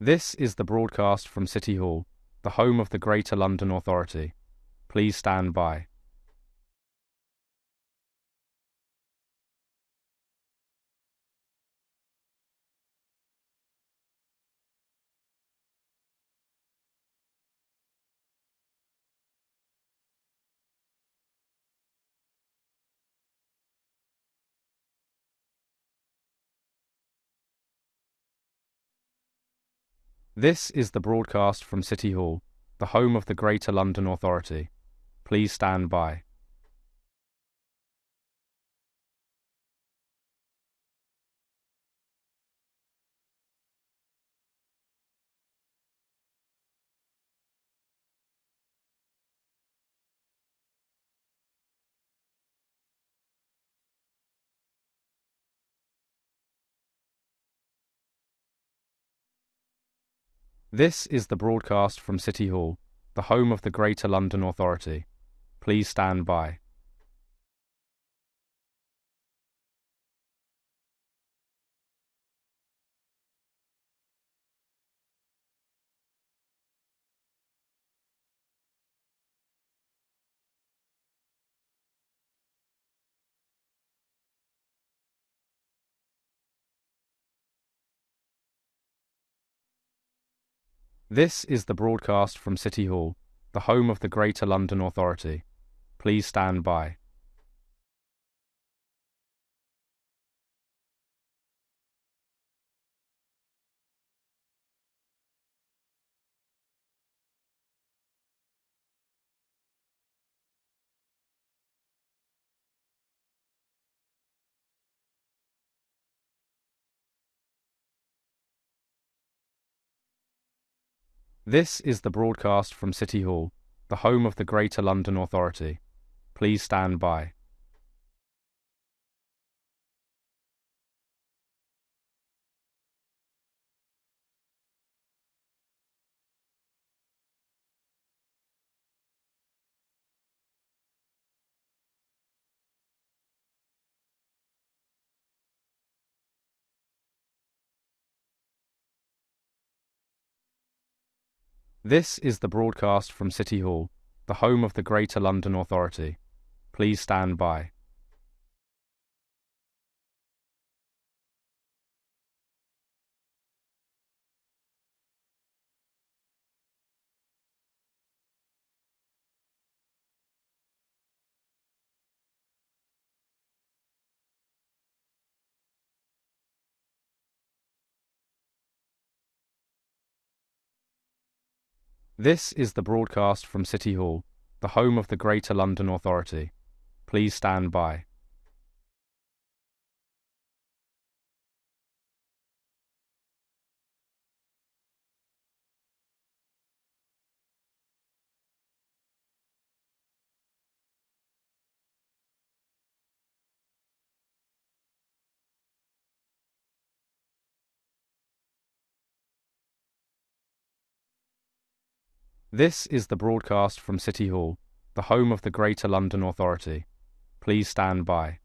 This is the broadcast from City Hall, the home of the Greater London Authority. Please stand by. This is the broadcast from City Hall, the home of the Greater London Authority. Please stand by. This is the broadcast from City Hall, the home of the Greater London Authority. Please stand by. This is the broadcast from City Hall, the home of the Greater London Authority. Please stand by. This is the broadcast from City Hall, the home of the Greater London Authority. Please stand by. This is the broadcast from City Hall, the home of the Greater London Authority. Please stand by. This is the broadcast from City Hall, the home of the Greater London Authority. Please stand by. This is the broadcast from City Hall, the home of the Greater London Authority. Please stand by.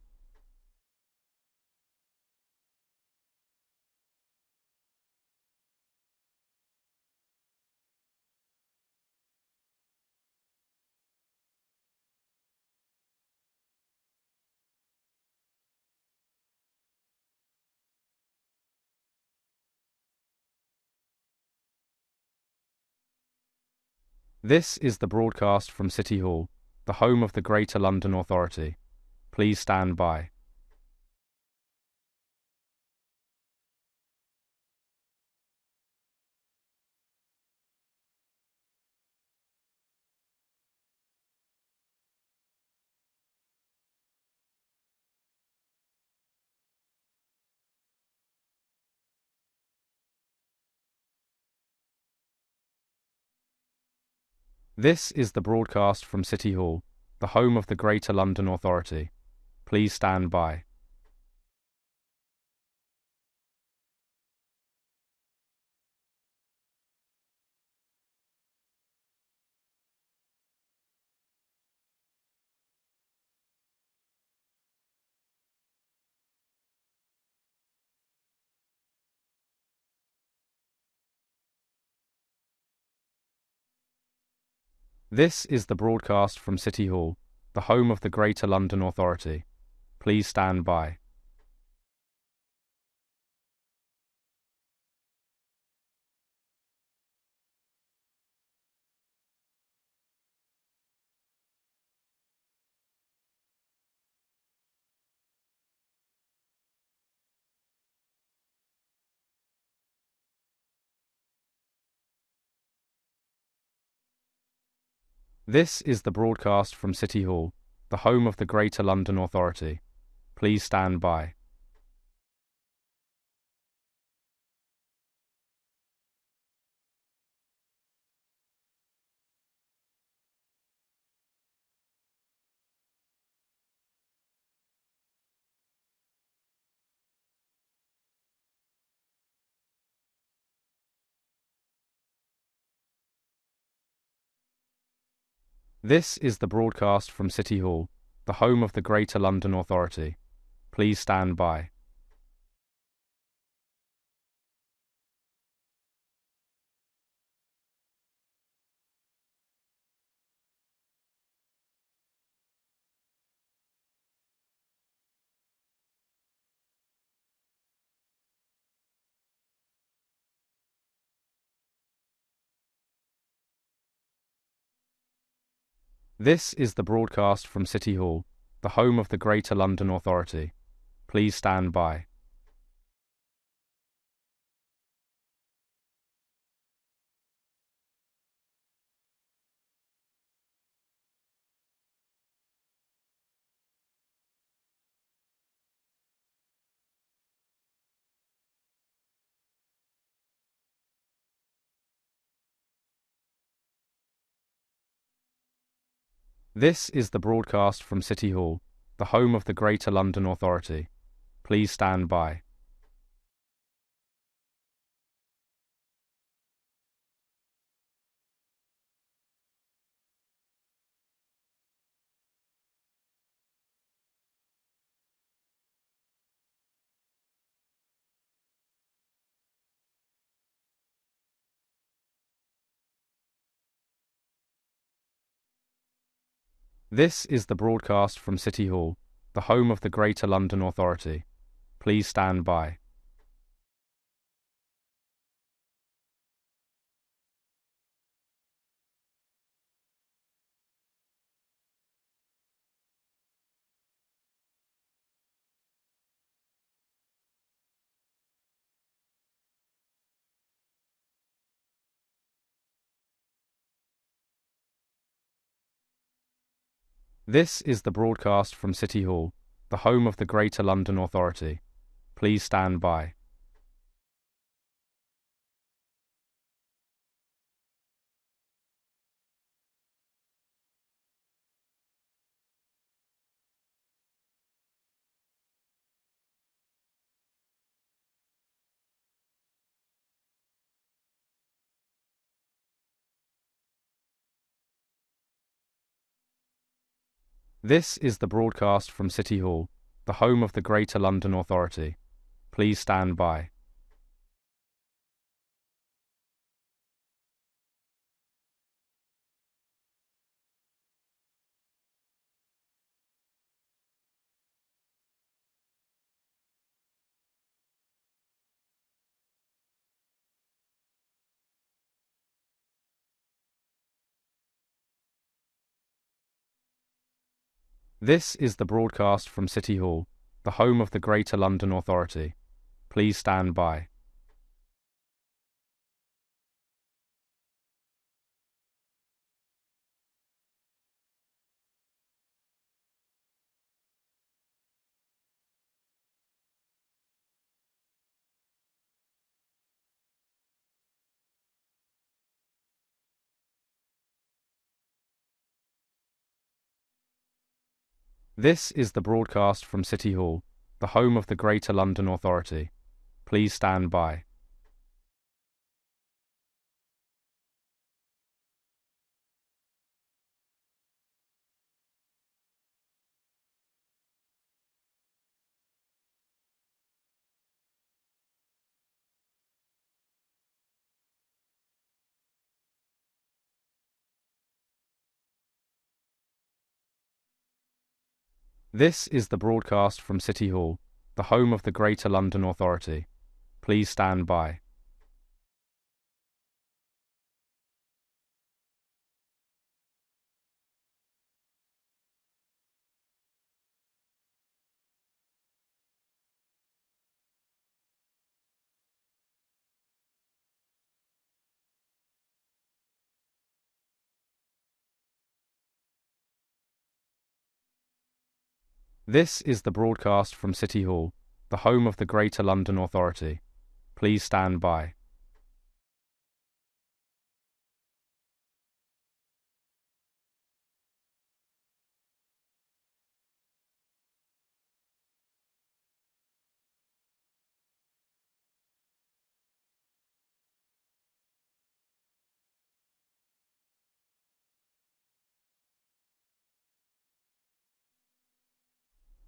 This is the broadcast from City Hall, the home of the Greater London Authority. Please stand by. This is the broadcast from City Hall, the home of the Greater London Authority. Please stand by. This is the broadcast from City Hall, the home of the Greater London Authority. Please stand by. This is the broadcast from City Hall, the home of the Greater London Authority. Please stand by. This is the broadcast from City Hall, the home of the Greater London Authority. Please stand by. This is the broadcast from City Hall, the home of the Greater London Authority. Please stand by. This is the broadcast from City Hall, the home of the Greater London Authority. Please stand by. This is the broadcast from City Hall, the home of the Greater London Authority. Please stand by. This is the broadcast from City Hall, the home of the Greater London Authority. Please stand by. This is the broadcast from City Hall, the home of the Greater London Authority. Please stand by. This is the broadcast from City Hall, the home of the Greater London Authority. Please stand by. This is the broadcast from City Hall, the home of the Greater London Authority. Please stand by. This is the broadcast from City Hall, the home of the Greater London Authority. Please stand by. This is the broadcast from City Hall, the home of the Greater London Authority. Please stand by.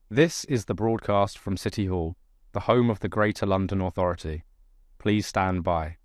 This is the broadcast from City Hall, the home of the Greater London Authority. Please stand by.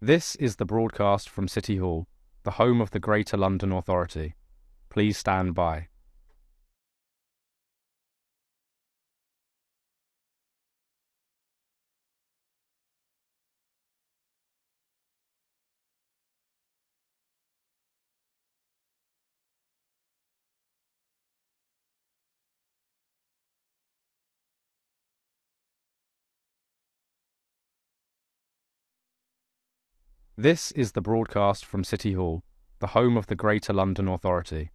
This is the broadcast from City Hall, the home of the Greater London Authority. Please stand by. This is the broadcast from City Hall, the home of the Greater London Authority.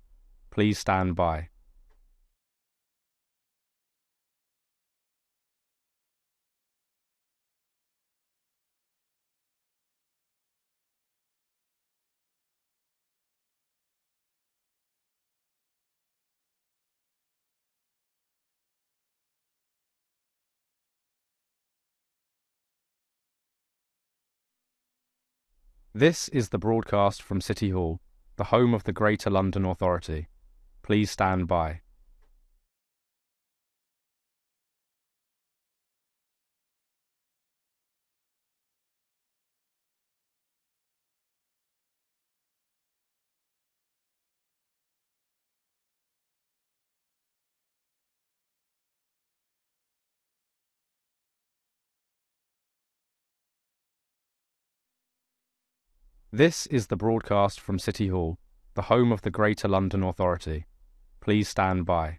Please stand by. This is the broadcast from City Hall, the home of the Greater London Authority. Please stand by. This is the broadcast from City Hall, the home of the Greater London Authority. Please stand by.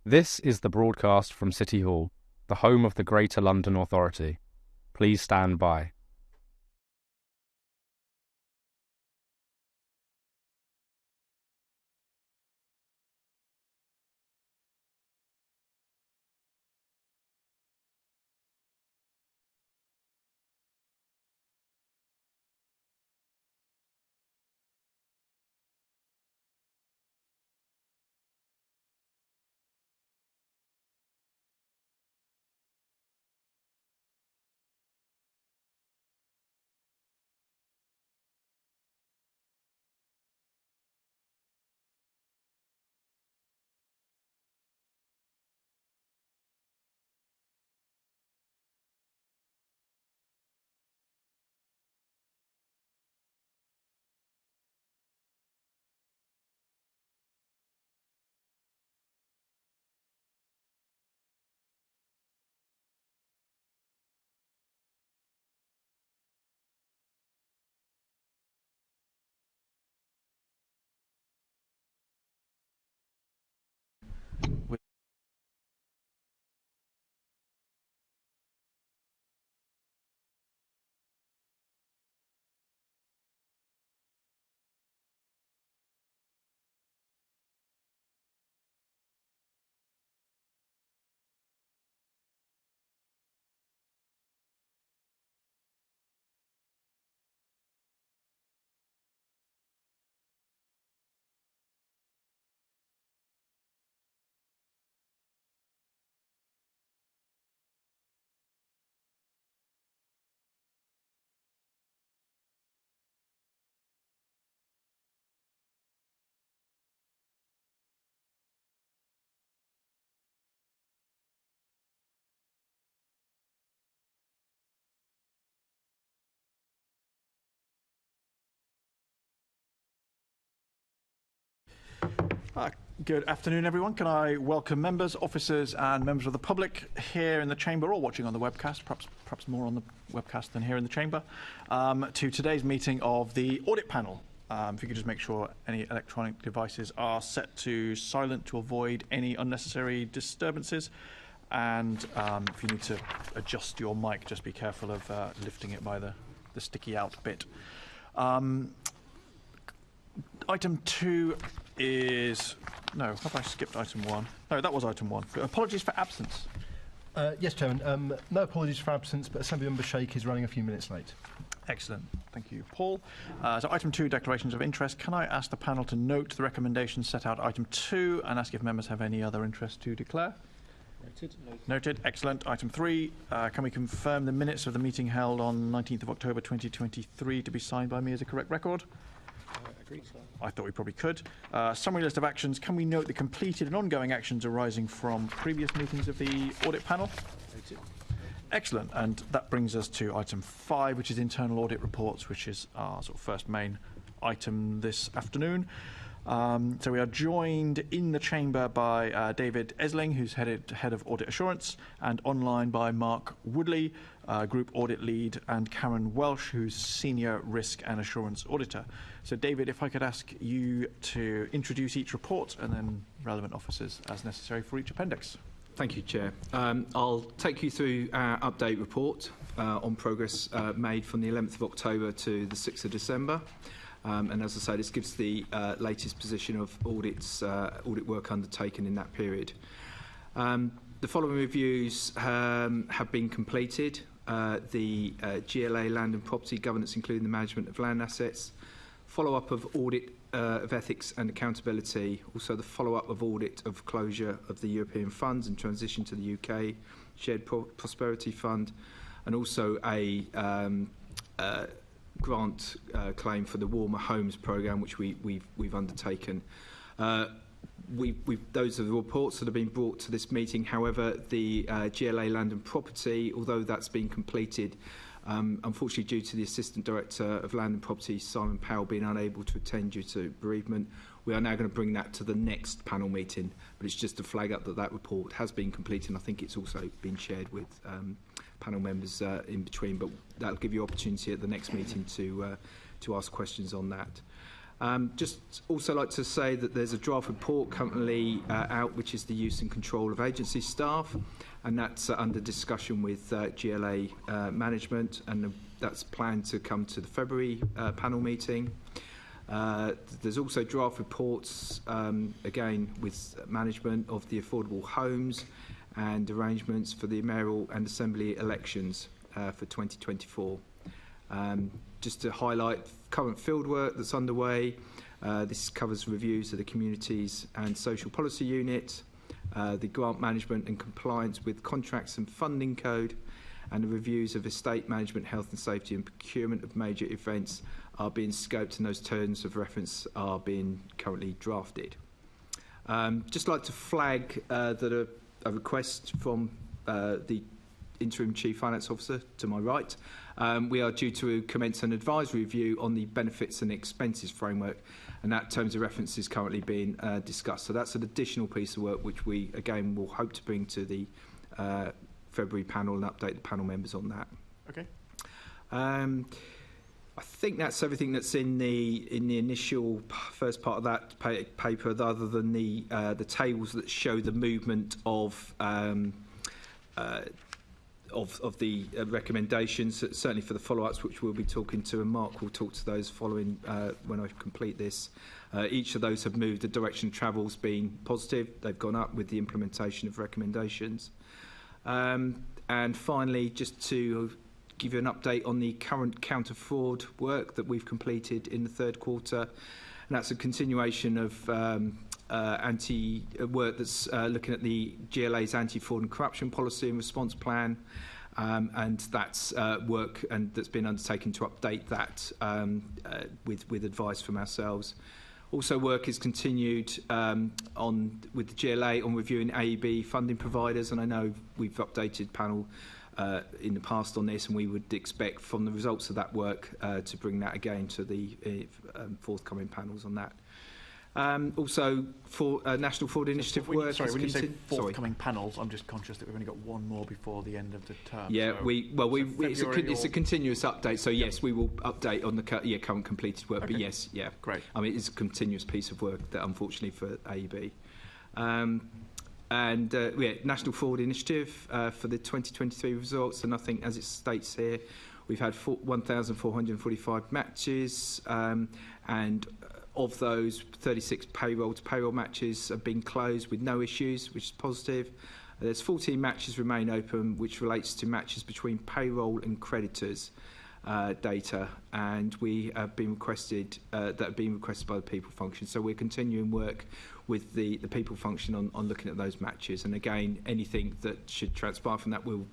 This is the broadcast from City Hall, the home of the Greater London Authority. Please stand by. Good afternoon, everyone. Can I welcome members, officers and members of the public here in the chamber or watching on the webcast, perhaps more on the webcast than here in the chamber, to today's meeting of the audit panel. If you could just make sure any electronic devices are set to silent to avoid any unnecessary disturbances. And if you need to adjust your mic, just be careful of lifting it by the sticky out bit. Item 2 is... No, have I skipped item 1? No, that was item 1. Apologies for absence. Yes, Chairman. No apologies for absence, but Assembly Member Sheikh is running a few minutes late. Excellent. Thank you, Paul. So item 2, declarations of interest. Can I ask the panel to note the recommendations set out item 2 and ask if members have any other interest to declare? Noted. Excellent. Item 3, can we confirm the minutes of the meeting held on 19th of October 2023 to be signed by me as a correct record? Agreed, sir. I thought we probably could. Summary list of actions. Can we note the completed and ongoing actions arising from previous meetings of the audit panel? Noted. Excellent. And that brings us to item 5, which is internal audit reports, which is our sort of first main item this afternoon. So we are joined in the chamber by David Esling, who's head of audit assurance, and online by Mark Woodley, group audit lead, and Karen Welsh, who's senior risk and assurance auditor. So David, if I could ask you to introduce each report and then relevant officers as necessary for each appendix. Thank you, Chair. I'll take you through our update report on progress made from the 11th of October to the 6th of December. And as I say, this gives the latest position of audit work undertaken in that period. The following reviews have been completed. The GLA land and property governance, including the management of land assets, follow-up of audit of ethics and accountability, also the follow-up of audit of closure of the European funds and transition to the UK Shared Prosperity Fund, and also a grant claim for the Warmer Homes programme, which we've undertaken. Those are the reports that have been brought to this meeting. However, the GLA land and property, although that's been completed, unfortunately due to the Assistant Director of Land and Property, Simon Powell, being unable to attend due to bereavement, we are now going to bring that to the next panel meeting. But it's just to flag up that report has been completed, and I think it's also been shared with panel members in between, but that'll give you opportunity at the next meeting to ask questions on that. Just also like to say that there's a draft report currently out, which is the use and control of agency staff, and that's under discussion with GLA management, and that's planned to come to the February panel meeting. There's also draft reports, again, with management of the affordable homes and arrangements for the mayoral and assembly elections for 2024. Just to highlight current fieldwork that's underway, this covers reviews of the Communities and Social Policy Unit, the Grant Management and Compliance with Contracts and Funding Code, and the reviews of estate management, health and safety and procurement of major events are being scoped, and those terms of reference are being currently drafted. Just like to flag that a request from the Interim Chief Finance Officer to my right. We are due to commence an advisory review on the benefits and expenses framework, and that terms of reference is currently being discussed. So that's an additional piece of work which we, again, will hope to bring to the February panel and update the panel members on that. Okay. I think that's everything that's in the initial first part of that paper, other than the tables that show the movement of the recommendations, certainly for the follow-ups, which we'll be talking to, and Mark will talk to those following when I complete this. Each of those have moved. The direction of travel's been positive. They've gone up with the implementation of recommendations. And finally, just to give you an update on the current counter-fraud work that we've completed in the third quarter, and that's a continuation of work that's looking at the GLA's anti-fraud and corruption policy and response plan, and that's work that's been undertaken to update that with advice from ourselves. Also, work is continued with the GLA on reviewing AEB funding providers, and I know we've updated panel in the past on this, and we would expect from the results of that work to bring that again to the forthcoming panels on that. Also, for National Fraud Initiative work. Sorry, when you say forthcoming panels, I'm just conscious that we've only got one more before the end of the term. Yeah, so it's a continuous update. So yes, we will update on the current completed work. Okay. But yes, yeah, Great. I mean, it's a continuous piece of work that, unfortunately, for AEB. National Fraud Initiative for the 2023 results. So nothing, as it states here, we've had 1,445 matches, and of those, 36 payroll-to-payroll matches have been closed with no issues, which is positive. There's 14 matches remain open, which relates to matches between payroll and creditors data, and we have been requested that have been requested by the people function. So we're continuing work with the people function on looking at those matches, and again, anything that should transpire from that we'll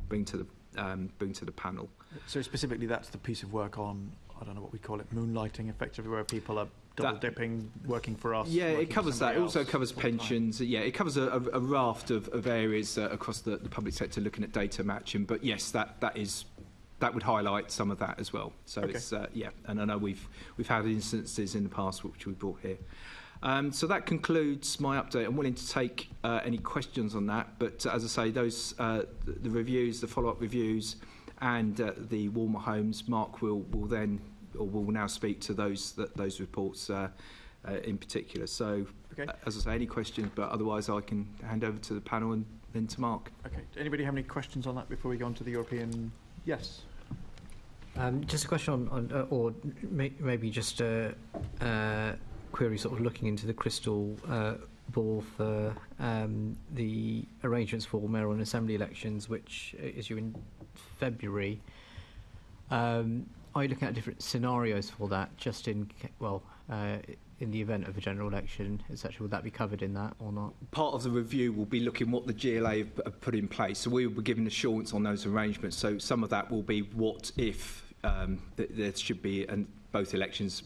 bring to the panel. So specifically, that's the piece of work on, I don't know what we call it, moonlighting, effectively, where people are double dipping, working for us. Yeah, it covers that. It also covers pensions. Yeah, it covers a raft of areas across the public sector looking at data matching. But yes, that would highlight some of that as well. So okay. It's and I know we've had instances in the past which we brought here. So that concludes my update. I'm willing to take any questions on that. But as I say, those the reviews, the follow-up reviews, and the warmer homes, Mark will now speak to those reports in particular. So, okay. As I say, any questions, but otherwise I can hand over to the panel and then to Mark. Okay. Anybody have any questions on that before we go on to the European? Yes. Just a question on or maybe just a query sort of looking into the crystal ball for the arrangements for mayoral and assembly elections, which is due in February. Are you looking at different scenarios for that, just in the event of a general election, etc.? Would that be covered in that or not? Part of the review will be looking what the GLA have put in place. So we will be giving assurance on those arrangements. So some of that will be what if there should be both elections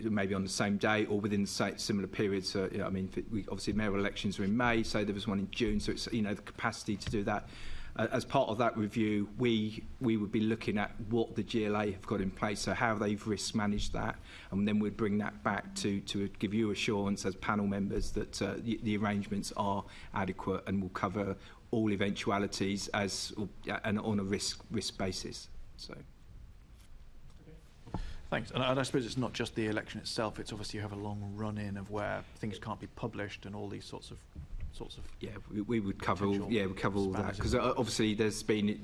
maybe on the same day or within the similar periods. So, I mean, obviously mayoral elections are in May, so there was one in June. So it's the capacity to do that. As part of that review, we would be looking at what the GLA have got in place, so how they've risk managed that, and then we'd bring that back to give you assurance as panel members that the arrangements are adequate and will cover all eventualities and on a risk basis. So. Thanks. And I suppose it's not just the election itself. It's obviously you have a long run-in of where things can't be published and all these sorts of. Yeah, we would cover all that, because obviously there's been,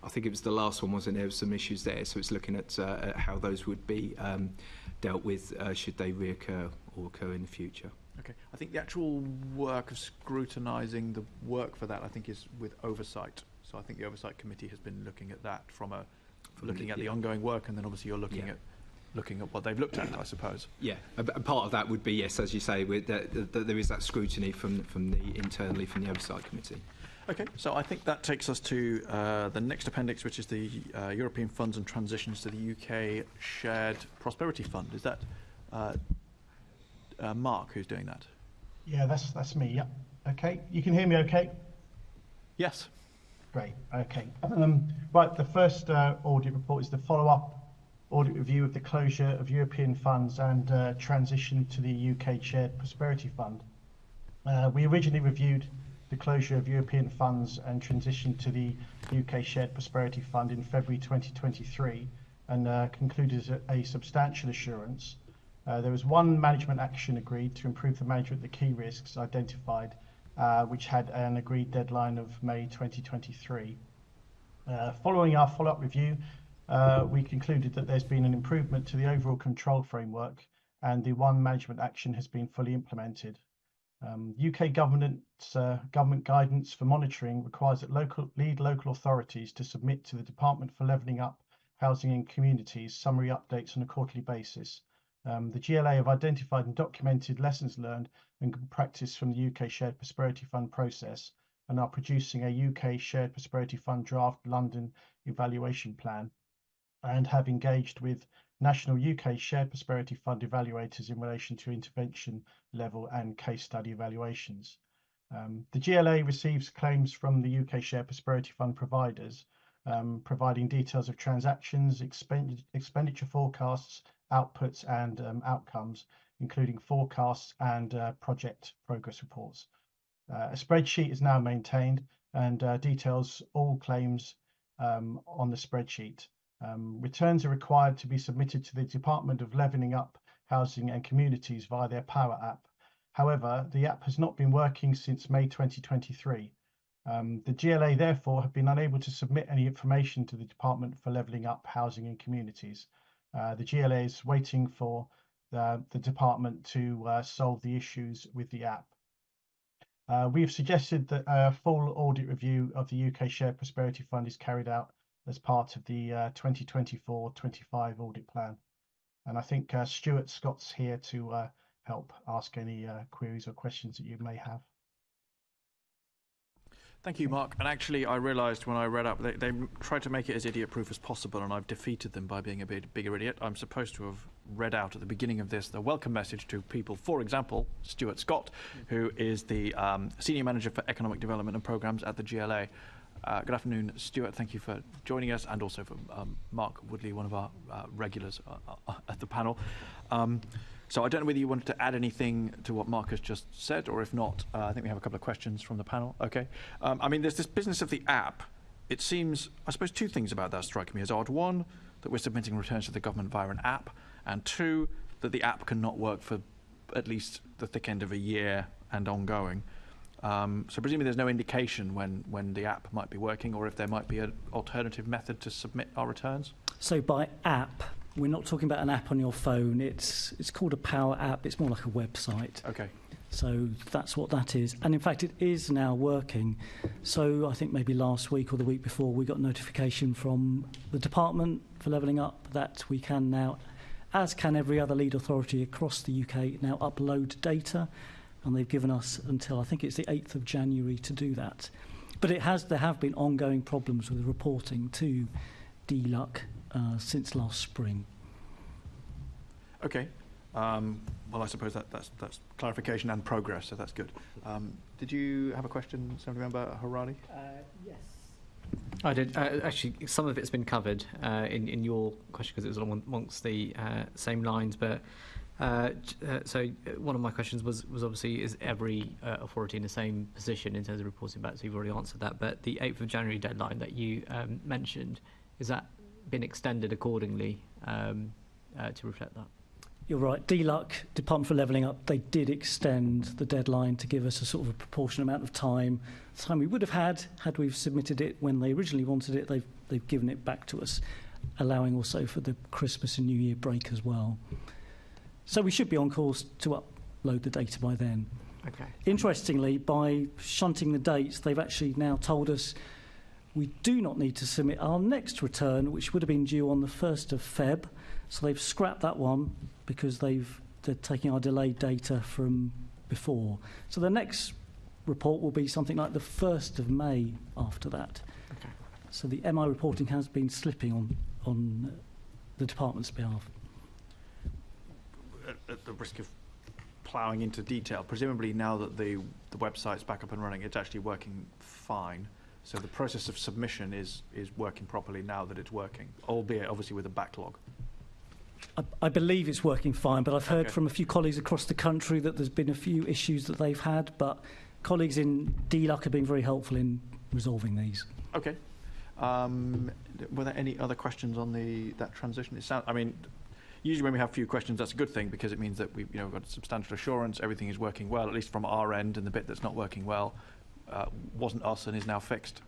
I think it was the last one, wasn't there? There was some issues there, so it's looking at how those would be dealt with should they reoccur or occur in the future. Okay, I think the actual work of scrutinising the work for that, I think, is with oversight. So I think the oversight committee has been looking at that looking at the ongoing work, and then obviously you're looking at what they've looked at, I suppose. Yeah, a part of that would be, yes, as you say, there is that scrutiny from internally from the Oversight Committee. Okay, so I think that takes us to the next appendix, which is the European Funds and Transitions to the UK Shared Prosperity Fund. Is that Mark who's doing that? Yeah, that's me, yeah. Okay, you can hear me okay? Yes. Great, okay. Right, the first audit report is the follow-up audit review of the closure of European funds and transition to the UK Shared Prosperity Fund. We originally reviewed the closure of European funds and transition to the UK Shared Prosperity Fund in February 2023 and concluded a substantial assurance. There was one management action agreed to improve the management of the key risks identified, which had an agreed deadline of May 2023. Following our follow-up review, we concluded that there's been an improvement to the overall control framework and the one management action has been fully implemented. UK government guidance for monitoring requires that local authorities to submit to the Department for Levelling Up Housing and Communities summary updates on a quarterly basis. The GLA have identified and documented lessons learned and good practice from the UK Shared Prosperity Fund process and are producing a UK Shared Prosperity Fund draft London evaluation plan, and have engaged with national UK Shared Prosperity Fund evaluators in relation to intervention level and case study evaluations. The GLA receives claims from the UK Shared Prosperity Fund providers, providing details of transactions, expenditure forecasts, outputs and outcomes, including forecasts and project progress reports. A spreadsheet is now maintained and details all claims on the spreadsheet. Returns are required to be submitted to the Department of Levelling Up, Housing and Communities via their Power app. However, the app has not been working since May 2023. The GLA therefore have been unable to submit any information to the Department for Levelling Up, Housing and Communities. The GLA is waiting for the department to solve the issues with the app. We have suggested that a full audit review of the UK Shared Prosperity Fund is carried out as part of the 2024-25 audit plan. And I think Stuart Scott's here to help ask any queries or questions that you may have. Thank you, Mark. And actually, I realised when I read up, they tried to make it as idiot-proof as possible, and I've defeated them by being a bit bigger idiot. I'm supposed to have read out at the beginning of this the welcome message to people, for example, Stuart Scott, who is the Senior Manager for Economic Development and Programmes at the GLA. Good afternoon, Stuart. Thank you for joining us, and also for Mark Woodley, one of our regulars at the panel. So I don't know whether you wanted to add anything to what Mark has just said, or if not, I think we have a couple of questions from the panel. Okay. I mean, there's this business of the app. It seems, I suppose, two things about that strike me as odd. One, that we're submitting returns to the government via an app, and two, that the app cannot work for at least the thick end of a year and ongoing. So presumably there's no indication when the app might be working, or if there might be an alternative method to submit our returns? So by app, we're not talking about an app on your phone. It's called a Power app. It's more like a website. Okay. So that's what that is. And in fact, it is now working. So I think maybe last week or the week before, we got notification from the Department for Levelling Up that we can now, as can every other lead authority across the UK, now upload data. And they've given us until, I think it's the 8th of January to do that. But there have been ongoing problems with reporting to DLUC since last spring. Okay. Well, I suppose that's clarification and progress, so that's good. Did you have a question, Assembly Member Harani? Yes. I did. Actually, some of it's been covered in your question because it was amongst the same lines. But so one of my questions was obviously, is every authority in the same position in terms of reporting back? So you've already answered that. But the 8th of January deadline that you mentioned, is that been extended accordingly to reflect that? You're right. DLUC, Department for Levelling Up, they did extend the deadline to give us a sort of a proportionate amount of time. The time we would have had we've submitted it when they originally wanted it. They've given it back to us, allowing also for the Christmas and New Year break as well. So we should be on course to upload the data by then. Okay. Interestingly, by shunting the dates, they've actually now told us we do not need to submit our next return, which would have been due on the 1st of Feb. So they've scrapped that one because they're taking our delayed data from before. So the next report will be something like the 1st of May after that. Okay. So the MI reporting has been slipping on the department's behalf. At the risk of ploughing into detail, presumably now that the website's back up and running, it's actually working fine. So the process of submission is working properly now that it's working, albeit obviously with a backlog. I believe it's working fine, but I've heard from a few colleagues across the country that there's been a few issues that they've had, but colleagues in DLUC have been very helpful in resolving these. Okay. Were there any other questions on that transition? Usually when we have few questions, that's a good thing because it means that we've got substantial assurance, everything is working well, at least from our end, and the bit that's not working well wasn't us and is now fixed.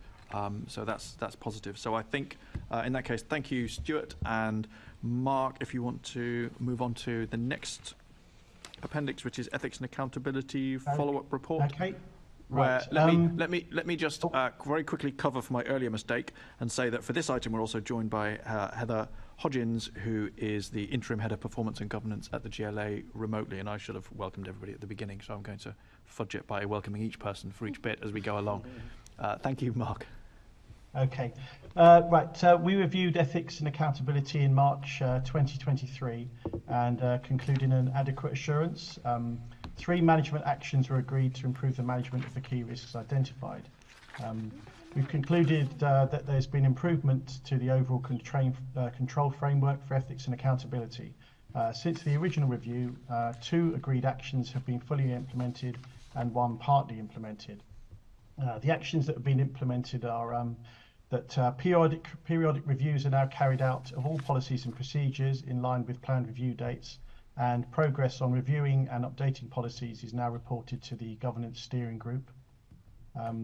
So that's positive. So I think in that case, thank you, Stuart and Mark. If you want to move on to the next appendix, which is Ethics and Accountability Follow-up Report. Okay. Where Right. let me just very quickly cover for my earlier mistake and say that for this item we're also joined by Heather Hodgins, who is the Interim Head of Performance and Governance at the GLA remotely, and I should have welcomed everybody at the beginning, so I'm going to fudge it by welcoming each person for each bit as we go along. Thank you, Mark. Okay. Right. We reviewed ethics and accountability in March 2023 and concluded an adequate assurance. 3 management actions were agreed to improve the management of the key risks identified. We've concluded that there's been improvement to the overall control framework for ethics and accountability. Since the original review, 2 agreed actions have been fully implemented and 1 partly implemented. The actions that have been implemented are that periodic reviews are now carried out of all policies and procedures in line with planned review dates, and progress on reviewing and updating policies is now reported to the Governance Steering Group.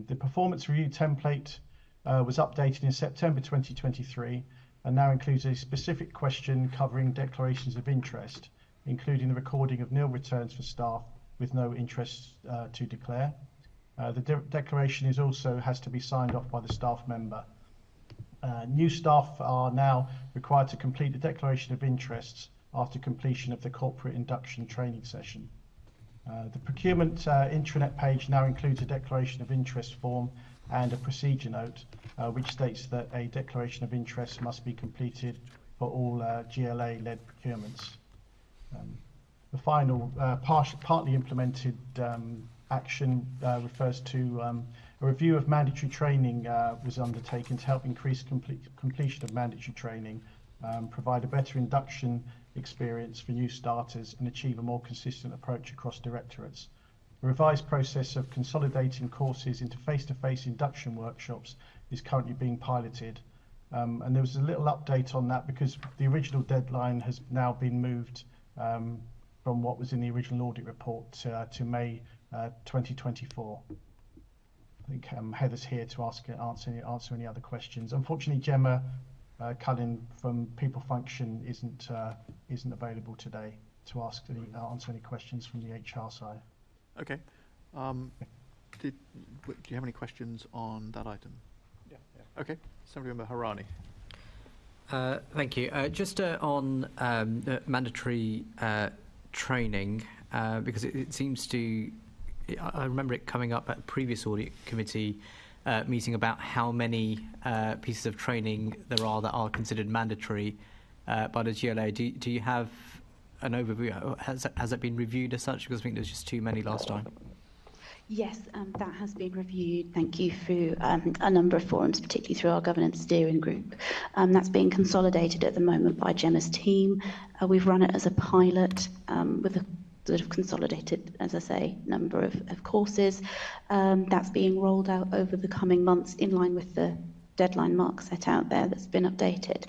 The performance review template was updated in September 2023 and now includes a specific question covering declarations of interest, including the recording of nil returns for staff with no interest to declare. The declaration has to be signed off by the staff member. New staff are now required to complete the declaration of interests after completion of the corporate induction training session. The procurement intranet page now includes a declaration of interest form and a procedure note, which states that a declaration of interest must be completed for all GLA-led procurements. The final partly implemented action refers to a review of mandatory training was undertaken to help increase completion of mandatory training, provide a better induction experience for new starters and achieve a more consistent approach across directorates. The revised process of consolidating courses into face-to-face induction workshops is currently being piloted. And there was a little update on that because the original deadline has now been moved from what was in the original audit report to May 2024. I think Heather's here to answer any other questions. Unfortunately, Gemma Cullen from People Function isn't available today to answer any questions from the HR side. Okay. Do you have any questions on that item? Yeah. Okay. Assembly Member Harani. Thank you. Just on mandatory training, because it seems to, I remember it coming up at a previous audit committee meeting about how many pieces of training there are that are considered mandatory by the GLA. Do you have an overview? Has it been reviewed as such? Because I think there was just too many last time. Yes, that has been reviewed, thank you, through a number of forums, particularly through our Governance Steering Group. That's being consolidated at the moment by Gemma's team. We've run it as a pilot with a sort of consolidated, as I say, number of courses. That's being rolled out over the coming months in line with the deadline mark set out there that's been updated.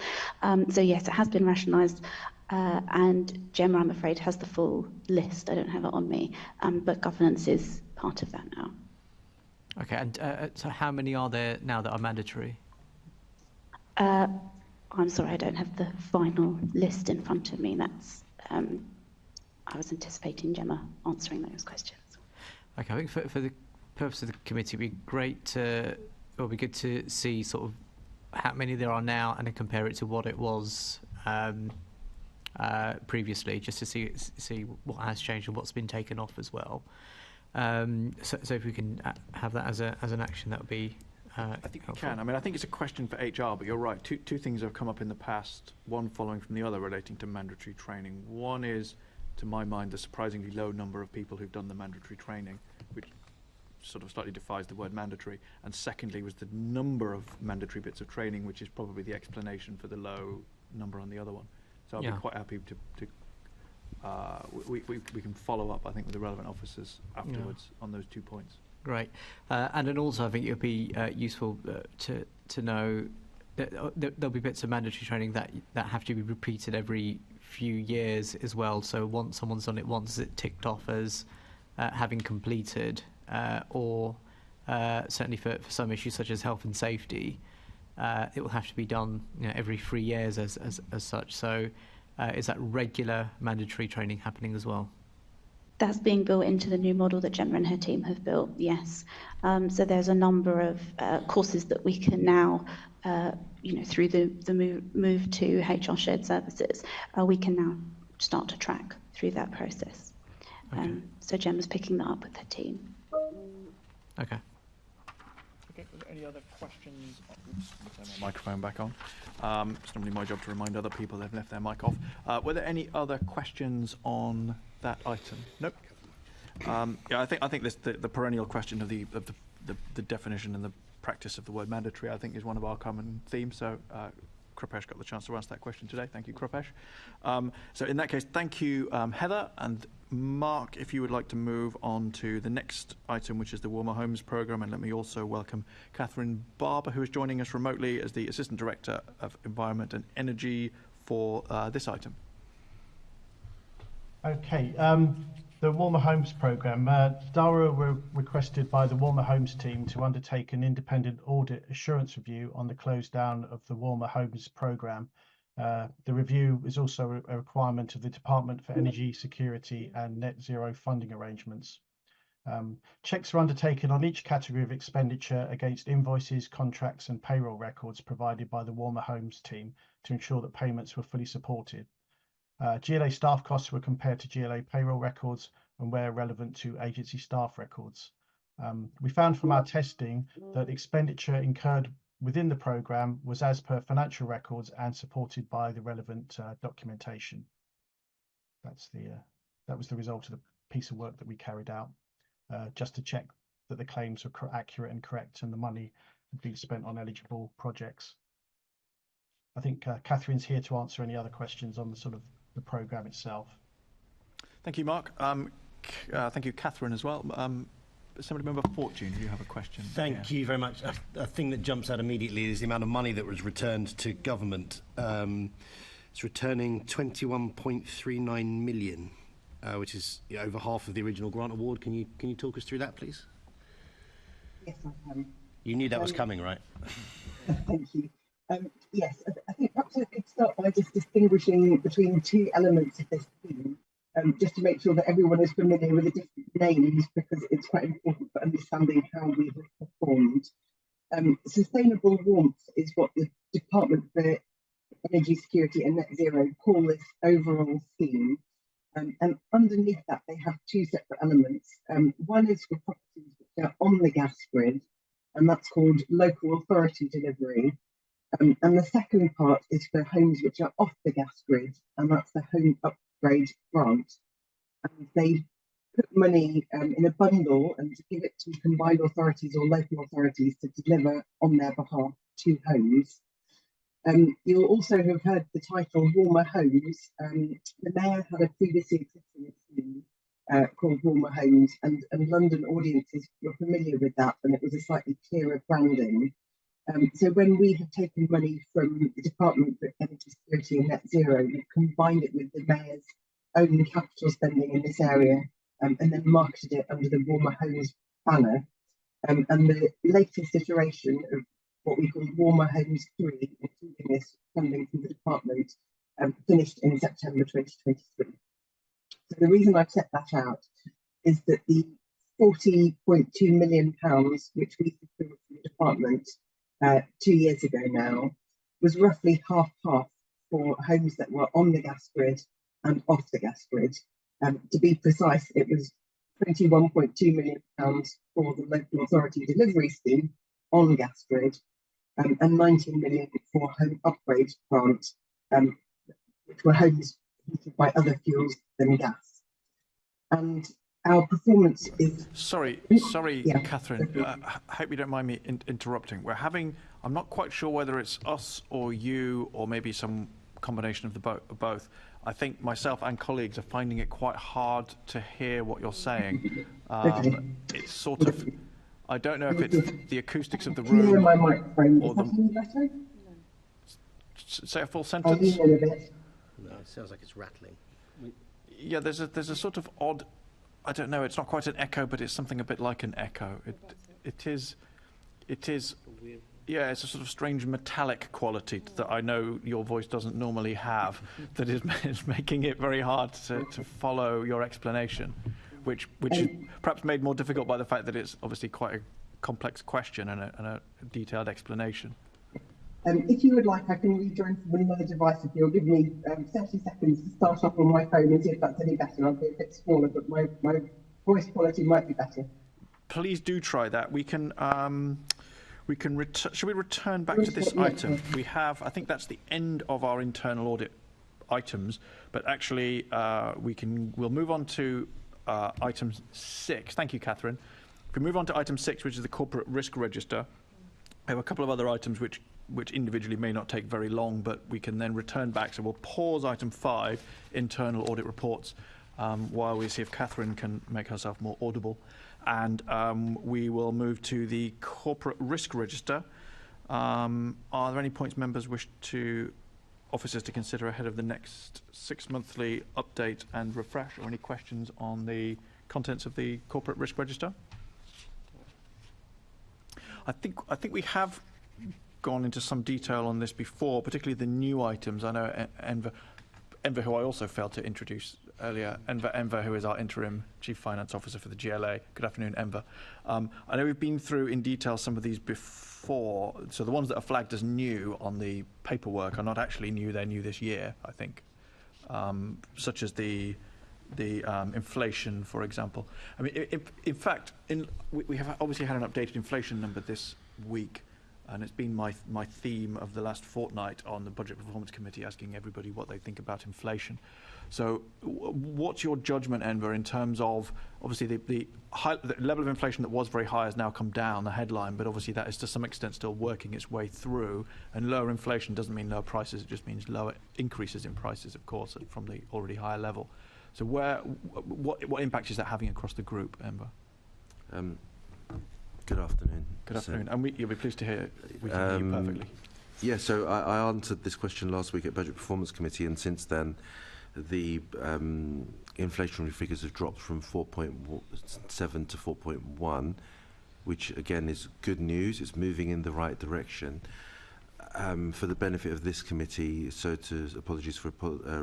So yes, it has been rationalised. And Gemma, I'm afraid, has the full list. I don't have it on me, but governance is part of that now. Okay, and so how many are there now that are mandatory? I'm sorry, I don't have the final list in front of me. That's I was anticipating Gemma answering those questions. Okay, I think for the purpose of the committee, it'd be great it'll be good to see sort of how many there are now and then compare it to what it was previously, just to see what has changed and what's been taken off as well. So if we can have that as an action, that would be I think we can. I mean, I think it's a question for HR, but you're right. Two things have come up in the past, one following from the other relating to mandatory training. One is, to my mind, the surprisingly low number of people who've done the mandatory training, which sort of slightly defies the word mandatory. And secondly was the number of mandatory bits of training, which is probably the explanation for the low number on the other one. So I'll be quite happy to we can follow up, I think, with the relevant officers afterwards on those 2 points. Great. And then also I think it would be useful to know that there'll be bits of mandatory training that have to be repeated every few years as well. So once someone's done it once, it ticked off as having completed, or certainly for some issues such as health and safety, it will have to be done every 3 years as such. So is that regular mandatory training happening as well? That's being built into the new model that Gemma and her team have built, yes. So there's a number of courses that we can now, through the move to HR shared services, we can now start to track through that process. Okay. So Gemma's picking that up with her team. Okay. Okay, was there any other questions? Oops, turn my microphone back on. It's normally my job to remind other people they've left their mic off. Were there any other questions on that item? Nope. I think this, the perennial question of the definition and the practice of the word mandatory, I think, is one of our common themes. So, Krupesh got the chance to ask that question today. Thank you, Krupesh. So in that case, thank you, Heather. And Mark, if you would like to move on to the next item, which is the Warmer Homes Programme. And let me also welcome Catherine Barber, who is joining us remotely as the Assistant Director of Environment and Energy for this item. Okay, the Warmer Homes Programme. DARA were requested by the Warmer Homes team to undertake an independent audit assurance review on the close down of the Warmer Homes Programme. The review is also a requirement of the Department for Energy Security and Net Zero funding arrangements. Checks are undertaken on each category of expenditure against invoices, contracts and payroll records provided by the Warmer Homes team to ensure that payments were fully supported. GLA staff costs were compared to GLA payroll records and where relevant to agency staff records. We found from our testing that expenditure incurred within the programme was as per financial records and supported by the relevant documentation. That was the result of the piece of work that we carried out, just to check that the claims were accurate and correct and the money had been spent on eligible projects. I think Catherine's here to answer any other questions on the programme itself. Thank you, Mark. Thank you, Catherine, as well. Assembly Member Fortune, you have a question. Thank you very much. A thing that jumps out immediately is the amount of money that was returned to government. It's returning 21.39 million, which is over half of the original grant award. Can you talk us through that, please? Yes, I can. You knew that was coming, right? Thank you. Yes, I think perhaps I could start by just distinguishing between two elements of this theme, just to make sure that everyone is familiar with the different names, because it's quite important for understanding how we have performed. Sustainable warmth is what the Department for Energy Security and Net Zero call this overall scheme. And underneath that, they have two separate elements. One is for properties which are on the gas grid, and that's called local authority delivery. And the second part is for homes which are off the gas grid, and that's the home upgrade grant. And they put money in a bundle and to give it to combined authorities or local authorities to deliver on their behalf to homes. You'll also have heard the title Warmer Homes. The Mayor had a previously existing scheme called Warmer Homes, and London audiences were familiar with that, and it was a slightly clearer branding. So when we have taken money from the Department for Energy Security and Net Zero, we've combined it with the Mayor's own capital spending in this area, and then marketed it under the Warmer Homes banner. And the latest iteration of what we call Warmer Homes 3, including this funding from the department, finished in September 2023. So the reason I've set that out is that the £40.2 million, which we secured from the department 2 years ago now, was roughly half-half for homes that were on the gas grid and off the gas grid. To be precise, it was £21.2 million for the local authority delivery scheme on gas grid, and 19 million for home upgrade grant, which were homes heated by other fuels than gas. And our performance is... Sorry, yeah. Catherine, I hope you don't mind me interrupting. I'm not quite sure whether it's us or you or maybe some combination of the both. I think myself and colleagues are finding it quite hard to hear what you're saying. It's sort of... I don't know if it's the acoustics of the room. Near my microphone. Or is that any better? Say a full sentence. I'll lean in a bit. No, it sounds like it's rattling. Yeah, there's a sort of odd. I don't know. It's not quite an echo, but it's something a bit like an echo. It is. Yeah, it's a sort of strange metallic quality that I know your voice doesn't normally have. That is making it very hard to follow your explanation. Which is perhaps made more difficult by the fact that it's obviously quite a complex question and a detailed explanation. If you would like, I can rejoin from another device if you'll give me 30 seconds to start off on my phone and see if that's any better. I'll be a bit smaller, but my voice quality might be better. Please do try that. We can should we return back to this item? We have, I think that's the end of our internal audit items, but actually we'll move on to item 6. Thank you, Catherine. If we move on to item 6, which is the corporate risk register, I have a couple of other items which which individually may not take very long, but we can then return back. So we'll pause item 5, internal audit reports, while we see if Catherine can make herself more audible. And we will move to the corporate risk register. Are there any points members wish to officers to consider ahead of the next 6-monthly update and refresh, or any questions on the contents of the corporate risk register? I think we have gone into some detail on this before, particularly the new items. I know Enver, who I also failed to introduce earlier, Enver, who is our interim Chief Finance Officer for the GLA. Good afternoon, Enver. I know we've been through in detail some of these before, so the ones that are flagged as new on the paperwork are not actually new, they're new this year, I think, such as the inflation, for example. I mean, in fact, we have obviously had an updated inflation number this week, and it's been my theme of the last fortnight on the Budget Performance Committee, asking everybody what they think about inflation. So what's your judgment, Enver, in terms of, obviously, the level of inflation that was very high has now come down, the headline, but obviously that is to some extent still working its way through, and lower inflation doesn't mean lower prices, it just means lower increases in prices, of course, from the already higher level. So what impact is that having across the group, Enver? Good afternoon. Good afternoon. And you'll be pleased to hear we can hear you perfectly. Yeah, so I answered this question last week at Budget Performance Committee, and since then the inflationary figures have dropped from 4.7 to 4.1, which again is good news. It's moving in the right direction. For the benefit of this committee, apologies for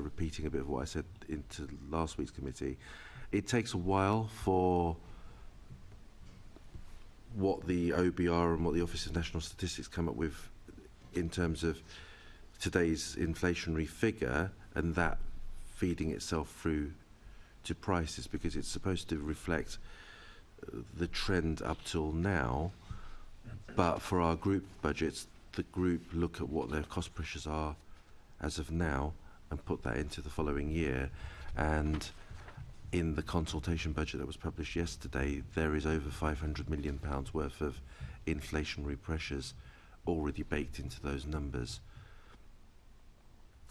repeating a bit of what I said into last week's committee, it takes a while for what the OBR and what the Office of National Statistics come up with in terms of today's inflationary figure, and that feeding itself through to prices, because it's supposed to reflect the trend up till now. But for our group budgets, the group look at what their cost pressures are as of now and put that into the following year. And in the consultation budget that was published yesterday, there is over £500 million worth of inflationary pressures already baked into those numbers.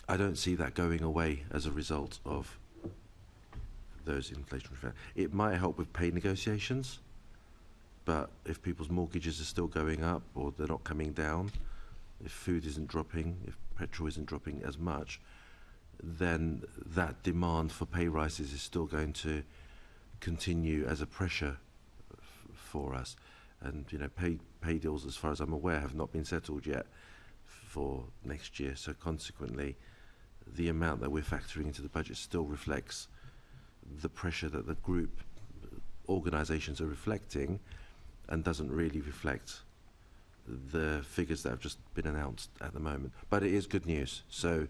I don't see that going away as a result of those inflationary pressures. It might help with pay negotiations, but if people's mortgages are still going up or they're not coming down, if food isn't dropping, if petrol isn't dropping as much, then that demand for pay rises is still going to continue as a pressure for us. And pay deals, as far as I'm aware, have not been settled yet for next year. So consequently, the amount that we're factoring into the budget still reflects the pressure that the group organisations are reflecting, and doesn't really reflect the figures that have just been announced at the moment. But it is good news. So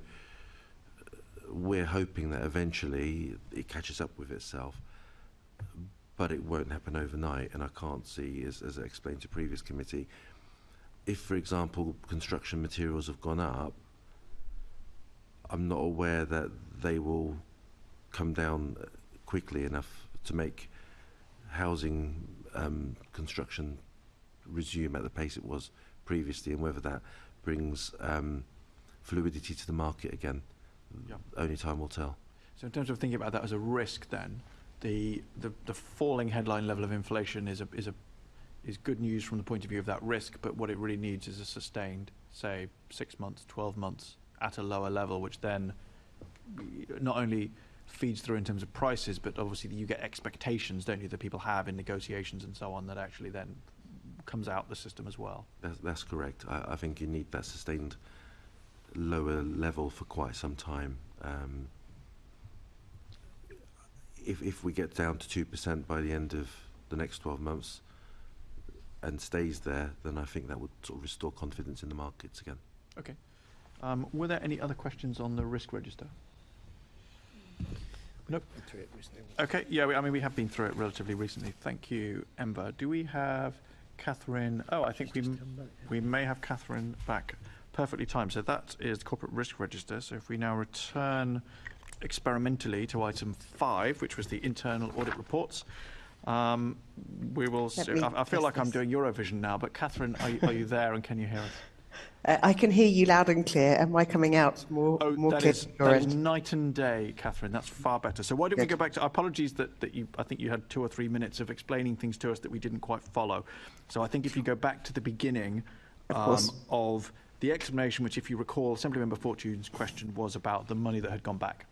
we're hoping that eventually it catches up with itself, but it won't happen overnight. And I can't see, as I explained to previous committee, if, for example, construction materials have gone up, I'm not aware that they will come down quickly enough to make housing construction resume at the pace it was previously, and whether that brings fluidity to the market again, only time will tell. So in terms of thinking about that as a risk, then the falling headline level of inflation is good news from the point of view of that risk, but what it really needs is a sustained, say, 6 months, 12 months at a lower level, which then not only feeds through in terms of prices, but obviously you get expectations, don't you, that people have in negotiations and so on, that actually then comes out the system as well. That's correct. I think you need that sustained lower level for quite some time. If we get down to 2% by the end of the next 12 months and stays there, then I think that would sort of restore confidence in the markets again. Okay. Were there any other questions on the risk register? Nope. Okay, yeah, we have been through it relatively recently. Thank you, Ember. Do we have Catherine? Oh, I think we may have Catherine back. Perfectly timed. So that is the corporate risk register. So if we now return experimentally to item 5, which was the internal audit reports, we will. I feel like I'm doing Eurovision now, but Catherine, are you there and can you hear us? I can hear you loud and clear. Am I coming out more that clear? Is night and day, Catherine. That's far better. So why don't we go back to... Apologies that I think you had 2 or 3 minutes of explaining things to us that we didn't quite follow. So I think if you go back to the beginning of the explanation, which, if you recall, Assemblymember Fortune's question was about the money that had gone back.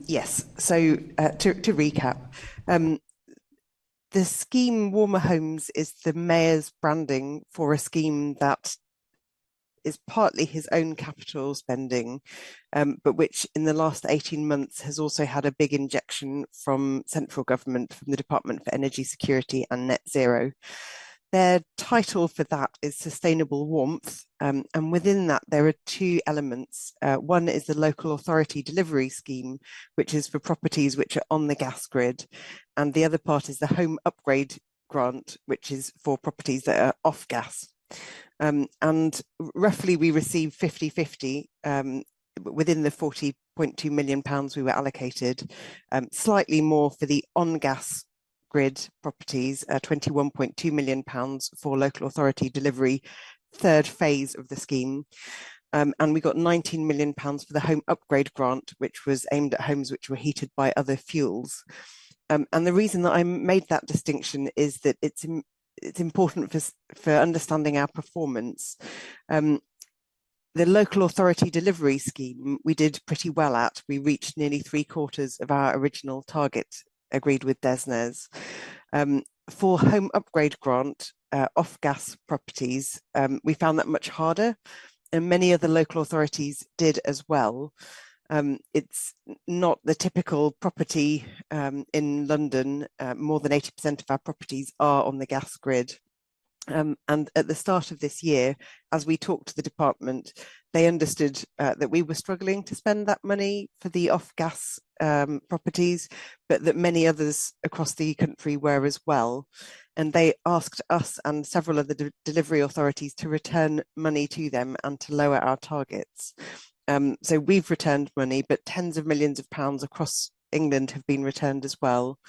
Yes. So to recap, the scheme Warmer Homes is the Mayor's branding for a scheme that is partly his own capital spending, but which in the last 18 months has also had a big injection from central government, from the Department for Energy Security and Net Zero. Their title for that is Sustainable Warmth, and within that there are 2 elements. One is the Local Authority Delivery Scheme, which is for properties which are on the gas grid, and the other part is the Home Upgrade Grant, which is for properties that are off gas. And roughly we received 50-50 within the £40.2 million we were allocated, slightly more for the on-gas grid properties, £21.2 million for local authority delivery, 3rd phase of the scheme. And we got £19 million for the Home Upgrade Grant, which was aimed at homes which were heated by other fuels. And the reason that I made that distinction is that it's important for understanding our performance. The local authority delivery scheme we did pretty well at. We reached nearly 3/4 of our original target agreed with DESNZ. For Home Upgrade Grant, off-gas properties, we found that much harder, and many other local authorities did as well. It's not the typical property in London. More than 80% of our properties are on the gas grid. And at the start of this year, as we talked to the department, they understood that we were struggling to spend that money for the off-gas properties, but that many others across the country were as well. And they asked us and several of the delivery authorities to return money to them and to lower our targets. So we've returned money, but tens of millions of pounds across England have been returned as well.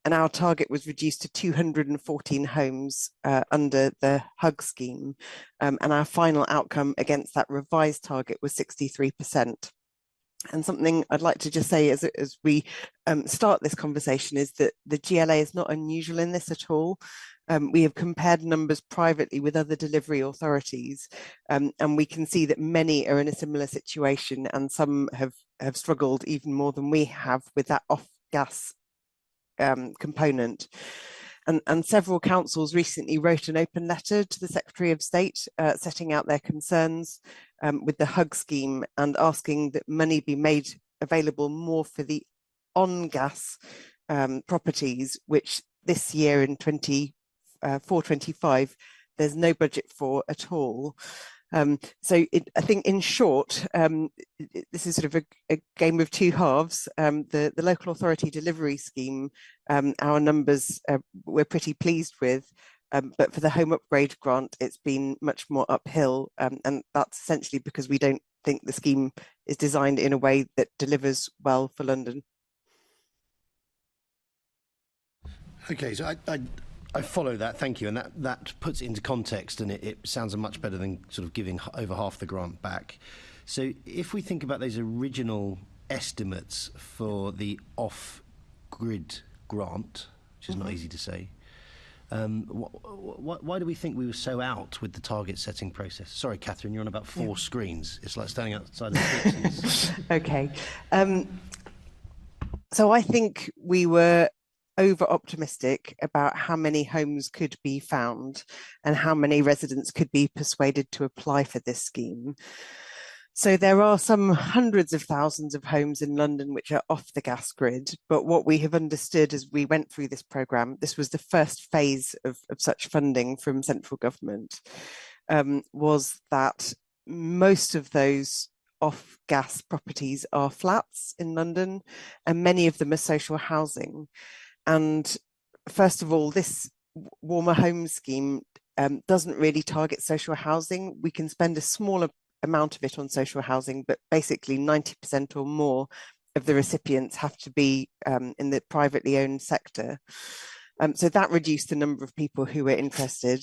And our target was reduced to 214 homes under the HUG scheme. And our final outcome against that revised target was 63%. And something I'd like to just say as we start this conversation is that the GLA is not unusual in this at all. We have compared numbers privately with other delivery authorities, and we can see that many are in a similar situation, and some have struggled even more than we have with that off-gas component. And several councils recently wrote an open letter to the Secretary of State setting out their concerns with the HUG scheme and asking that money be made available more for the on-gas properties, which this year in 24-25 there's no budget for at all. So I think in short, this is sort of a game of 2 halves. The local authority delivery scheme, our numbers we're pretty pleased with, but for the Home Upgrade Grant, it's been much more uphill, and that's essentially because we don't think the scheme is designed in a way that delivers well for London. Okay, so I follow that, thank you, and that puts it into context, and it sounds much better than sort of giving over half the grant back. So if we think about those original estimates for the off-grid grant, which is not easy to say, why do we think we were so out with the target setting process? Sorry, Catherine, you're on about 4 screens. It's like standing outside of the Dixons. Okay. So I think we were over-optimistic about how many homes could be found and how many residents could be persuaded to apply for this scheme. So there are some hundreds of thousands of homes in London which are off the gas grid, but what we have understood as we went through this programme, this was the first phase of such funding from central government, was that most of those off-gas properties are flats in London, and many of them are social housing. And first of all, this Warmer Homes scheme doesn't really target social housing. We can spend a smaller amount of it on social housing, but basically 90% or more of the recipients have to be in the privately owned sector. So that reduced the number of people who were interested.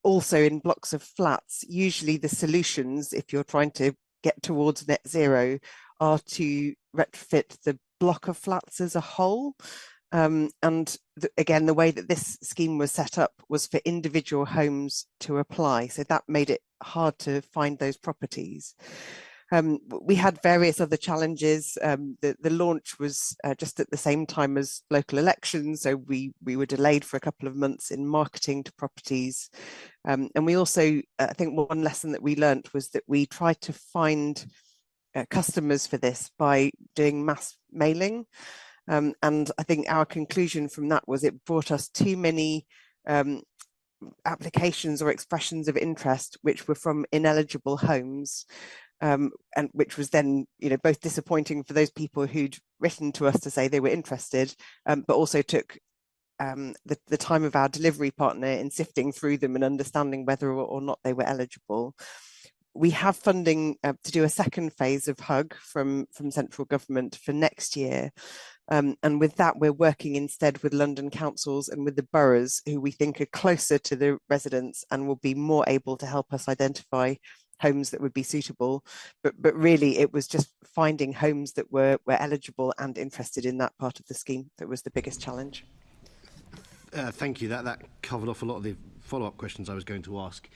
also in blocks of flats, usually the solutions, if you're trying to get towards net zero, are to retrofit the block of flats as a whole. And again, the way that this scheme was set up was for individual homes to apply. So that made it hard to find those properties. We had various other challenges. The launch was just at the same time as local elections, so we were delayed for a couple of months in marketing to properties. And we also, I think one lesson that we learnt was that we tried to find customers for this by doing mass mailing. And I think our conclusion from that was it brought us too many applications or expressions of interest which were from ineligible homes. And which was then, both disappointing for those people who'd written to us to say they were interested, but also took the time of our delivery partner in sifting through them and understanding whether or not they were eligible. We have funding to do a second phase of HUG from central government for next year. And with that, we're working instead with London councils and with the boroughs, who we think are closer to the residents and will be more able to help us identify homes that would be suitable, but really it was just finding homes that were eligible and interested in that part of the scheme that was the biggest challenge. Thank you. That covered off a lot of the follow-up questions I was going to ask.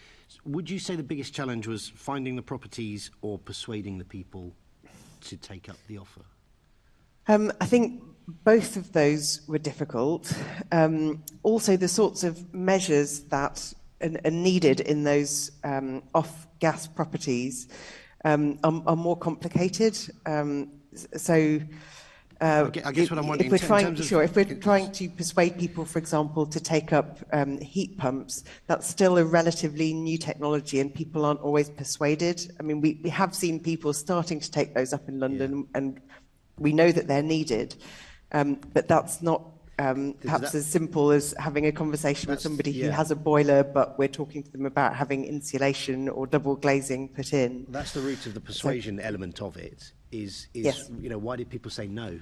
Would you say the biggest challenge was finding the properties or persuading the people to take up the offer? I think both of those were difficult. Also, the sorts of measures that are needed in those off-gas properties are more complicated. I guess what I'm wondering, if we're trying to persuade people, for example, to take up heat pumps, that's still a relatively new technology, and people aren't always persuaded. I mean, we have seen people starting to take those up in London, and we know that they're needed, but that's not perhaps as simple as having a conversation with somebody who has a boiler, but we're talking to them about having insulation or double glazing put in. That's the root of the persuasion element of it. Is yes. Why did people say no?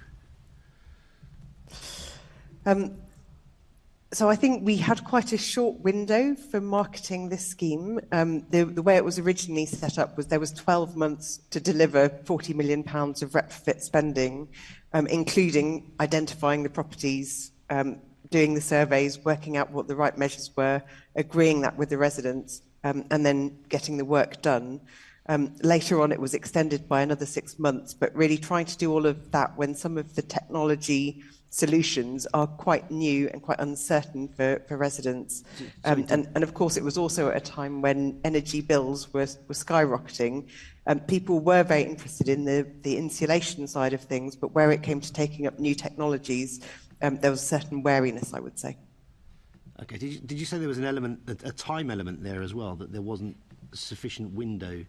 So I think we had quite a short window for marketing this scheme. The way it was originally set up was there was 12 months to deliver £40 million of retrofit spending, including identifying the properties, doing the surveys, working out what the right measures were, agreeing that with the residents, and then getting the work done. Later on, it was extended by another 6 months, but really trying to do all of that when some of the technology solutions are quite new and quite uncertain for residents. And of course, it was also at a time when energy bills were skyrocketing. People were very interested in the insulation side of things, but where it came to taking up new technologies, there was a certain wariness, I would say. Okay, did you say there was an element, a time element there as well, that there wasn't a sufficient window?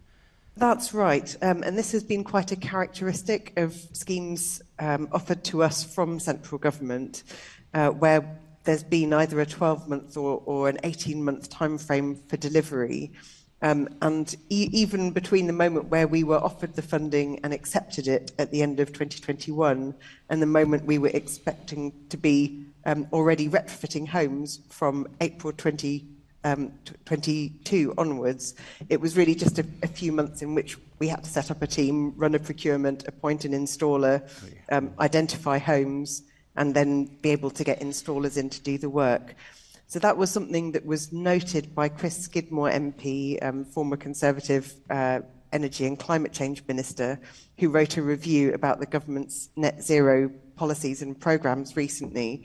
That's right, and this has been quite a characteristic of schemes offered to us from central government, where there's been either a 12-month or an 18-month timeframe for delivery. And even between the moment where we were offered the funding and accepted it at the end of 2021 and the moment we were expecting to be already retrofitting homes from April 2022 onwards, it was really just a few months in which we had to set up a team, run a procurement, appoint an installer, identify homes, and then be able to get installers in to do the work. So that was something that was noted by Chris Skidmore MP, former Conservative Energy and Climate Change Minister, who wrote a review about the government's net zero policies and programmes recently.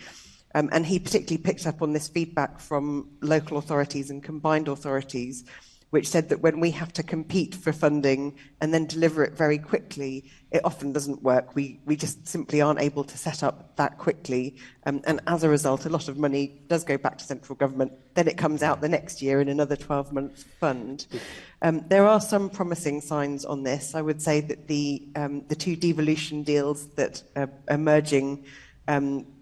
And he particularly picked up on this feedback from local authorities and combined authorities, which said that when we have to compete for funding and then deliver it very quickly, it often doesn't work. We just simply aren't able to set up that quickly. And as a result, a lot of money does go back to central government. Then it comes out the next year in another 12-month fund. There are some promising signs on this. I would say that the two devolution deals that are emerging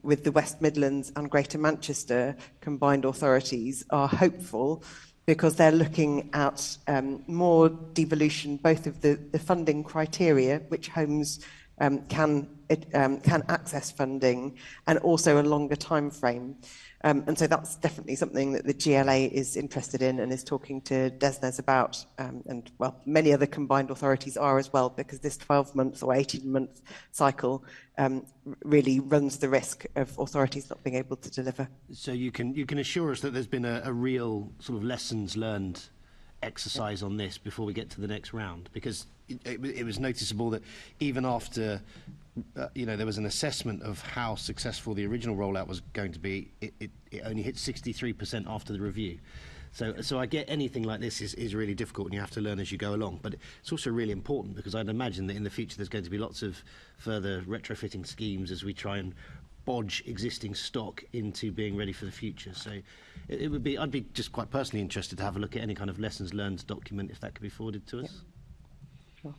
with the West Midlands and Greater Manchester combined authorities are hopeful, because they're looking at more devolution, both of the funding criteria, which homes can access funding, and also a longer time frame. And so that's definitely something that the GLA is interested in and is talking to DESNES about, and well, many other combined authorities are as well, because this 12-month or 18-month cycle really runs the risk of authorities not being able to deliver. So you can assure us that there's been a real sort of lessons learned exercise on this before we get to the next round, because it was noticeable that even after there was an assessment of how successful the original rollout was going to be, it only hit 63% after the review. So I get anything like this is really difficult, and you have to learn as you go along. But it's also really important, because I'd imagine that in the future there's going to be lots of further retrofitting schemes as we try and bodge existing stock into being ready for the future. So I'd be just quite personally interested to have a look at any kind of lessons learned document, if that could be forwarded to us. Sure.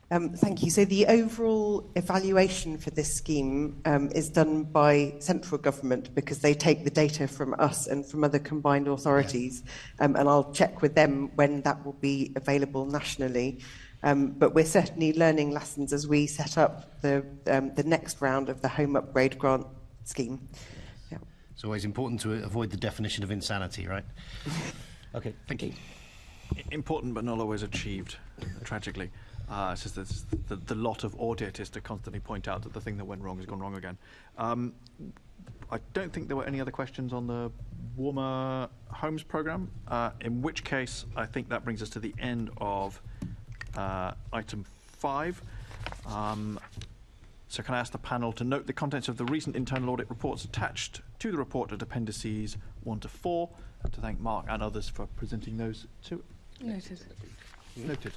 Thank you. So the overall evaluation for this scheme is done by central government, because they take the data from us and from other combined authorities, and I'll check with them when that will be available nationally. But we're certainly learning lessons as we set up the next round of the home upgrade grant scheme. Yeah. It's always important to avoid the definition of insanity, right? Okay, thank you. Important but not always achieved, tragically. It's just that the lot of audit is to constantly point out that the thing that went wrong has gone wrong again. I don't think there were any other questions on the Warmer Homes programme, in which case I think that brings us to the end of item 5. So can I ask the panel to note the contents of the recent internal audit reports attached to the report at appendices 1 to 4, and to thank Mark and others for presenting those to. Noted. Noted.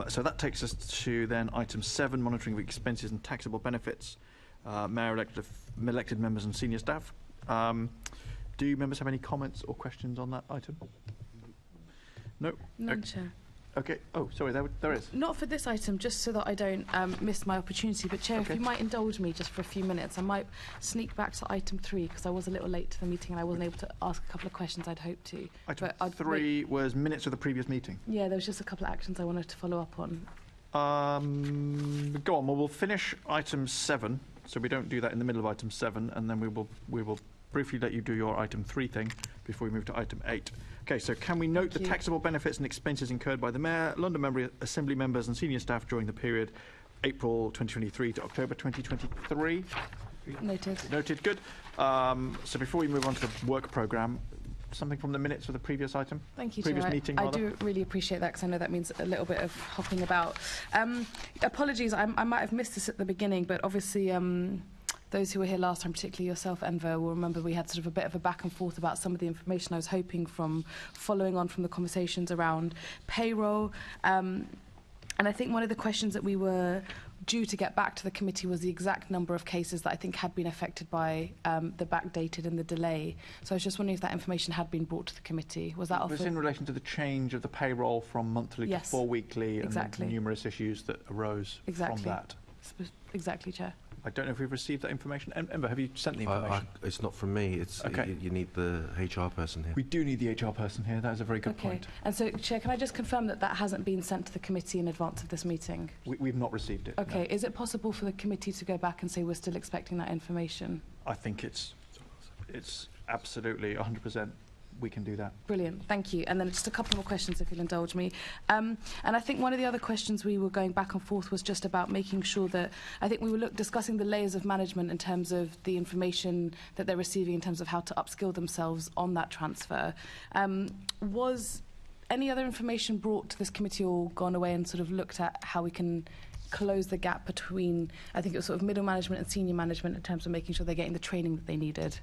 So that takes us to then item 7, monitoring of expenses and taxable benefits, mayor-elected members and senior staff. Do members have any comments or questions on that item? No? None, Chair. Okay. Oh, sorry, there is. Not for this item, just so that I don't miss my opportunity. But, Chair, Okay. if you might indulge me just for a few minutes, I might sneak back to item 3, because I was a little late to the meeting and I wasn't able to ask a couple of questions I'd hoped to. Item But 3 was minutes of the previous meeting. Yeah, there was just a couple of actions I wanted to follow up on. Go on. Well, we'll finish item 7, so we don't do that in the middle of item 7, and then we will briefly let you do your item 3 thing before we move to item 8. Okay, so can we note the taxable benefits and expenses incurred by the Mayor, London Assembly members and senior staff during the period April 2023 to October 2023? Noted. Noted, good. So before we move on to the work programme, something from the minutes of the previous item? Thank you, previous Chair. meeting, I do really appreciate that, because I know that means a little bit of hopping about. Apologies, I might have missed this at the beginning, but obviously those who were here last time, particularly yourself, Enver, will remember we had sort of a bit of a back and forth about some of the information I was hoping from, following on from the conversations around payroll. And I think one of the questions that we were due to get back to the committee was the exact number of cases that I think had been affected by the backdated and the delay. So I was just wondering if that information had been brought to the committee. Was that offered? It was in relation to the change of the payroll from monthly to 4 weekly, exactly. And the numerous issues that arose from that. Exactly, Chair. I don't know if we've received that information. Ember, have you sent the information? It's not from me. It's okay. You need the HR person here. We do need the HR person here. That is a very good point. And so, Chair, can I just confirm that that hasn't been sent to the committee in advance of this meeting? We've not received it. Okay. No. Is it possible for the committee to go back and say we're still expecting that information? I think it's absolutely 100%. We can do that. Brilliant, thank you. And then just a couple more questions, if you'll indulge me. And I think one of the other questions we were going back and forth was just about making sure that, I think we were discussing the layers of management in terms of the information that they're receiving in terms of how to upskill themselves on that transfer. Was any other information brought to this committee or gone away and sort of looked at how we can close the gap between, I think it was sort of middle management and senior management in terms of making sure they're getting the training that they needed?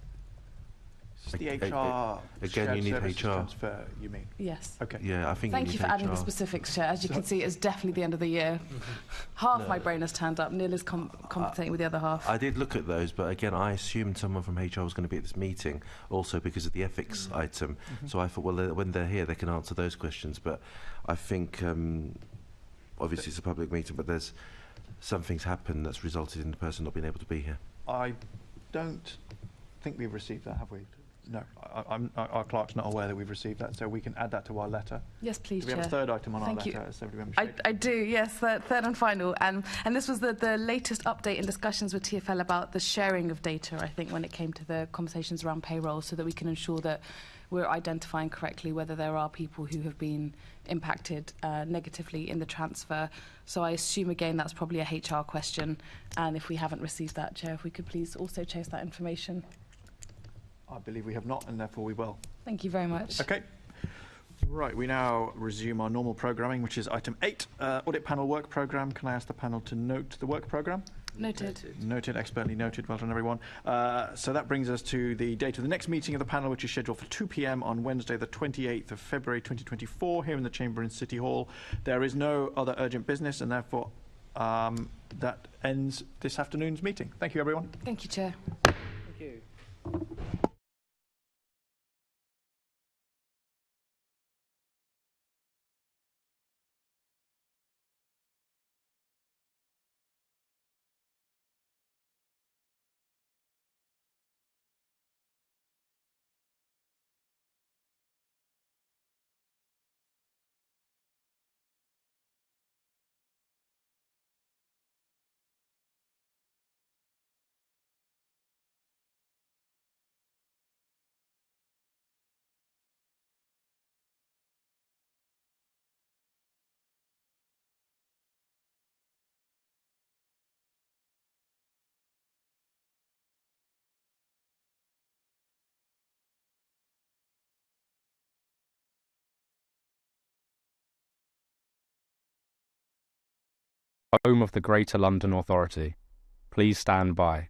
The HR again, you need HR transfer, you mean? Yes. Okay. Yeah, I think. Thank you for adding the specifics, Chair. As you can see, it's definitely the end of the year. Half my brain has turned up. Neil is compensating with the other half. I did look at those, but again, I assumed someone from HR was going to be at this meeting, also because of the ethics item. So I thought, well, when they're here, they can answer those questions. But I think, obviously, it's a public meeting, but there's some things happen that's resulted in the person not being able to be here. I don't think we've received that, have we? No, our clerk's not aware that we've received that, so we can add that to our letter. Yes, please, Do we have a Chair. third item on Thank our you. letter? Assembly Member Shade? I do, yes, third and final. And this was the latest update in discussions with TfL about the sharing of data, I think, when it came to the conversations around payroll, so that we can ensure that we're identifying correctly whether there are people who have been impacted negatively in the transfer. So I assume, again, that's probably a HR question. And if we haven't received that, Chair, if we could please also chase that information. I believe we have not, and therefore we will. Thank you very much. Okay. Right, we now resume our normal programming, which is item 8, audit panel work programme. Can I ask the panel to note the work programme? Noted. Noted, expertly noted. Well done, everyone. So that brings us to the date of the next meeting of the panel, which is scheduled for 2 p.m. on Wednesday, the 28th of February 2024, here in the chamber in City Hall. There is no other urgent business, and therefore that ends this afternoon's meeting. Thank you, everyone. Thank you, Chair. Thank you. Home of the Greater London Authority. Please stand by.